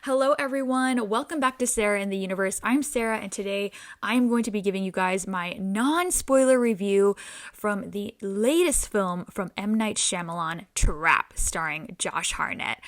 Hello, everyone. Welcome back to Sarah in the Universe. I'm Sarah, and today I am going to be giving you guys my non-spoiler review from the latest film from M. Night Shyamalan, Trap, starring Josh Hartnett.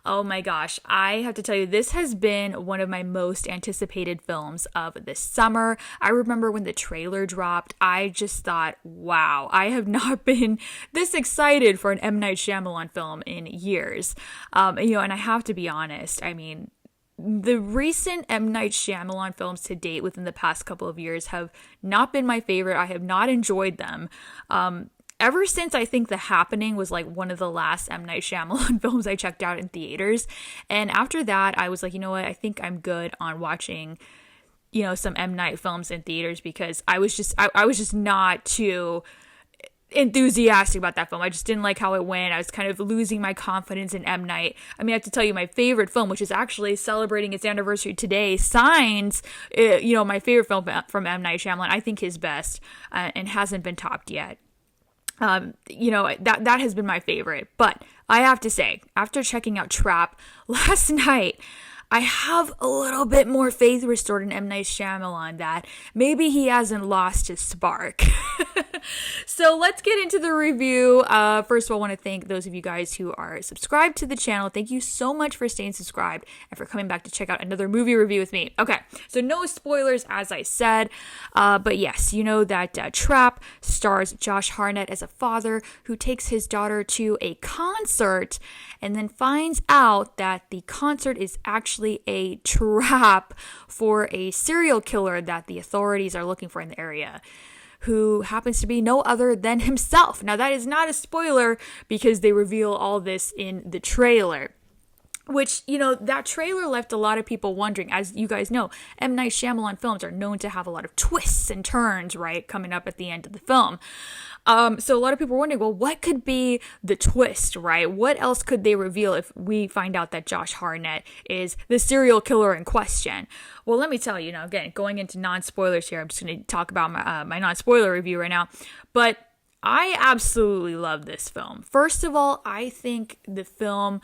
Oh my gosh, I have to tell you, this has been one of my most anticipated films of this summer. I remember when the trailer dropped, I just thought, wow, I have not been this excited for an M. Night Shyamalan film in years. And I have to be honest, I mean, the recent M. Night Shyamalan films to date within the past couple of years have not been my favorite. I have not enjoyed them. Ever since I think The Happening was like one of the last M. Night Shyamalan films I checked out in theaters. And after that, I was like, you know what, I think I'm good on watching, some M. Night films in theaters because I was just not too enthusiastic about that film. I just didn't like how it went. I was kind of losing my confidence in M. Night. I mean, I have to tell you, my favorite film, which is actually celebrating its anniversary today, Signs, my favorite film from M. Night Shyamalan, I think his best, and hasn't been topped yet. That has been my favorite. But I have to say, after checking out Trap last night, I have a little bit more faith restored in M. Night Shyamalan that maybe he hasn't lost his spark. So let's get into the review. First of all, I want to thank those of you guys who are subscribed to the channel. Thank you so much for staying subscribed and for coming back to check out another movie review with me. Okay, so no spoilers, as I said. But yes, you know that Trap stars Josh Hartnett as a father who takes his daughter to a concert and then finds out that the concert is actually a trap for a serial killer that the authorities are looking for in the area, who happens to be no other than himself. Now, that is not a spoiler because they reveal all this in the trailer. Which, that trailer left a lot of people wondering. As you guys know, M. Night Shyamalan films are known to have a lot of twists and turns, right, coming up at the end of the film. So a lot of people were wondering, well, what could be the twist, right? What else could they reveal if we find out that Josh Hartnett is the serial killer in question? Well, let me tell you, again, going into non-spoilers here, I'm just going to talk about my non-spoiler review right now. But I absolutely love this film. First of all, I think the film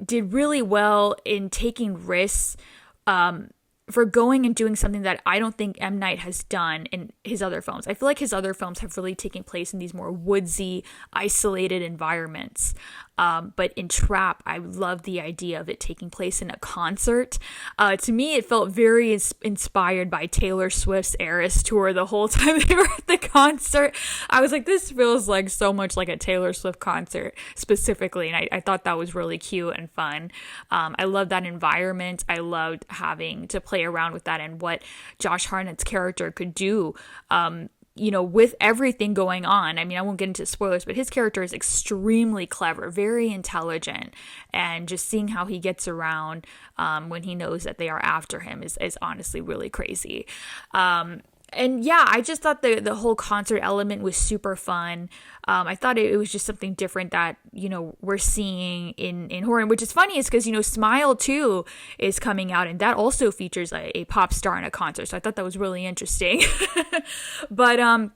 did really well in taking risks for going and doing something that I don't think M. Night has done in his other films. I feel like his other films have really taken place in these more woodsy, isolated environments. But in Trap, I love the idea of it taking place in a concert. To me, it felt very inspired by Taylor Swift's Eras tour the whole time they were at the concert. I was like, this feels like so much like a Taylor Swift concert specifically. And I thought that was really cute and fun. I love that environment. I loved having to play around with that and what Josh Hartnett's character could do with everything going on. I mean, I won't get into spoilers, but his character is extremely clever, very intelligent, and just seeing how he gets around when he knows that they are after him is honestly really crazy. And yeah, I just thought the whole concert element was super fun. I thought it was just something different that, we're seeing in horror. And which is funny is because, Smile 2 is coming out and that also features a pop star in a concert. So I thought that was really interesting. But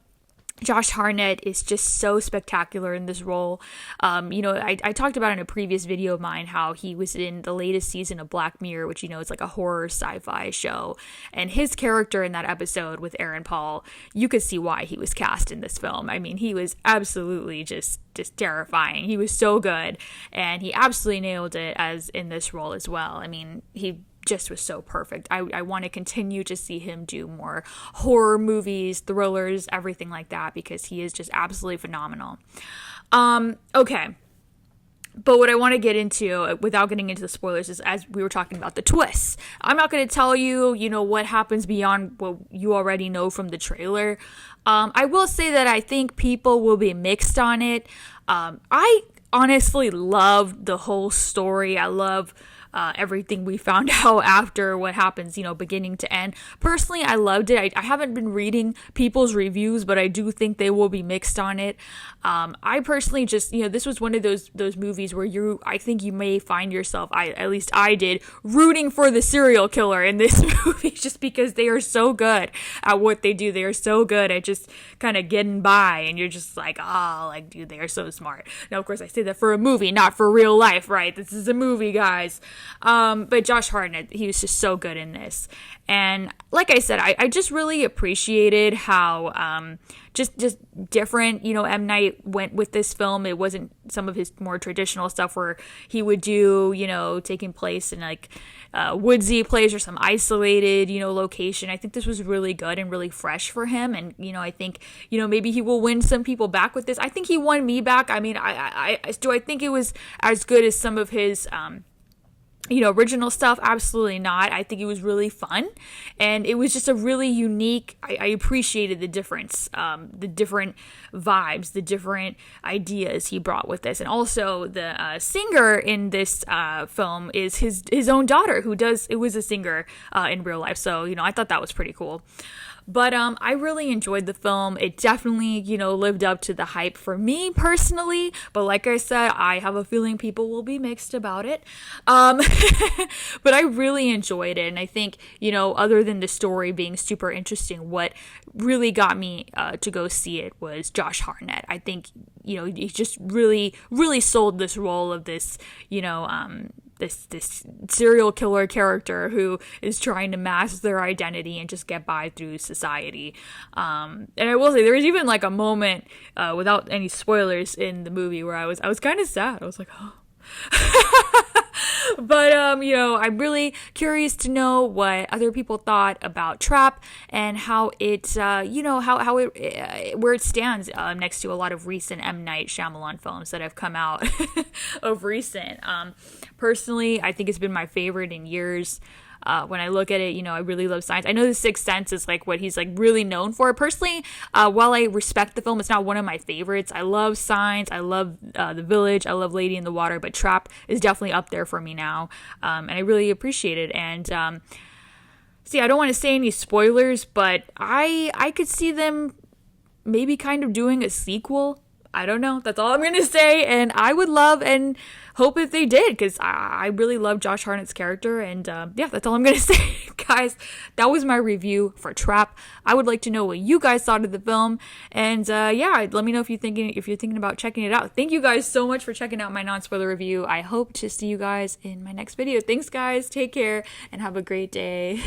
Josh Hartnett is just so spectacular in this role. I talked about in a previous video of mine how he was in the latest season of Black Mirror, which, is like a horror sci-fi show. And his character in that episode with Aaron Paul, you could see why he was cast in this film. I mean, he was absolutely just terrifying. He was so good. And he absolutely nailed it as in this role as well. I mean, he just was so perfect. I want to continue to see him do more horror movies, thrillers, everything like that, because he is just absolutely phenomenal. Okay. But what I want to get into, without getting into the spoilers, is as we were talking about the twists. I'm not going to tell you, what happens beyond what you already know from the trailer. I will say that I think people will be mixed on it. I honestly love the whole story. I love everything we found out after what happens, beginning to end. Personally, I loved it. I haven't been reading people's reviews, but I do think they will be mixed on it. I personally just, this was one of those movies where I think you may find yourself, at least I did, rooting for the serial killer in this movie just because they are so good at what they do. They are so good at just kind of getting by, and you're just like, dude, they are so smart. Now, of course, I say that for a movie, not for real life, right? This is a movie, guys. But Josh Hartnett, he was just so good in this. And like I said, I just really appreciated how just different, M. Night went with this film. It wasn't some of his more traditional stuff where he would do, taking place in like woodsy place or some isolated, location. I think this was really good and really fresh for him. And, I think, maybe he will win some people back with this. I think he won me back. I mean, do I think it was as good as some of his, original stuff? Absolutely not. I think it was really fun, and it was just a really unique. I appreciated the difference, the different vibes, the different ideas he brought with this, and also the singer in this film is his own daughter, who was a singer in real life. So I thought that was pretty cool. But I really enjoyed the film. It definitely, lived up to the hype for me personally. But like I said, I have a feeling people will be mixed about it. But I really enjoyed it. And I think, other than the story being super interesting, what really got me to go see it was Josh Hartnett. I think, he just really, really sold this role of this, this serial killer character who is trying to mask their identity and just get by through society. And I will say there was even like a moment without any spoilers in the movie where I was kind of sad. I was like, oh. But I'm really curious to know what other people thought about Trap and how it how it where it stands next to a lot of recent M. Night Shyamalan films that have come out of recent. Personally, I think it's been my favorite in years. When I look at it, I really love Signs. I know The Sixth Sense is like what he's like really known for. Personally, while I respect the film, it's not one of my favorites. I love Signs. I love The Village. I love Lady in the Water. But Trap is definitely up there for me now, and I really appreciate it. And see, I don't want to say any spoilers, but I could see them maybe kind of doing a sequel. I don't know. That's all I'm going to say. And I would love and hope if they did, because I really love Josh Hartnett's character. And that's all I'm going to say. Guys, that was my review for Trap. I would like to know what you guys thought of the film. And let me know if you're thinking about checking it out. Thank you guys so much for checking out my non-spoiler review. I hope to see you guys in my next video. Thanks, guys. Take care and have a great day.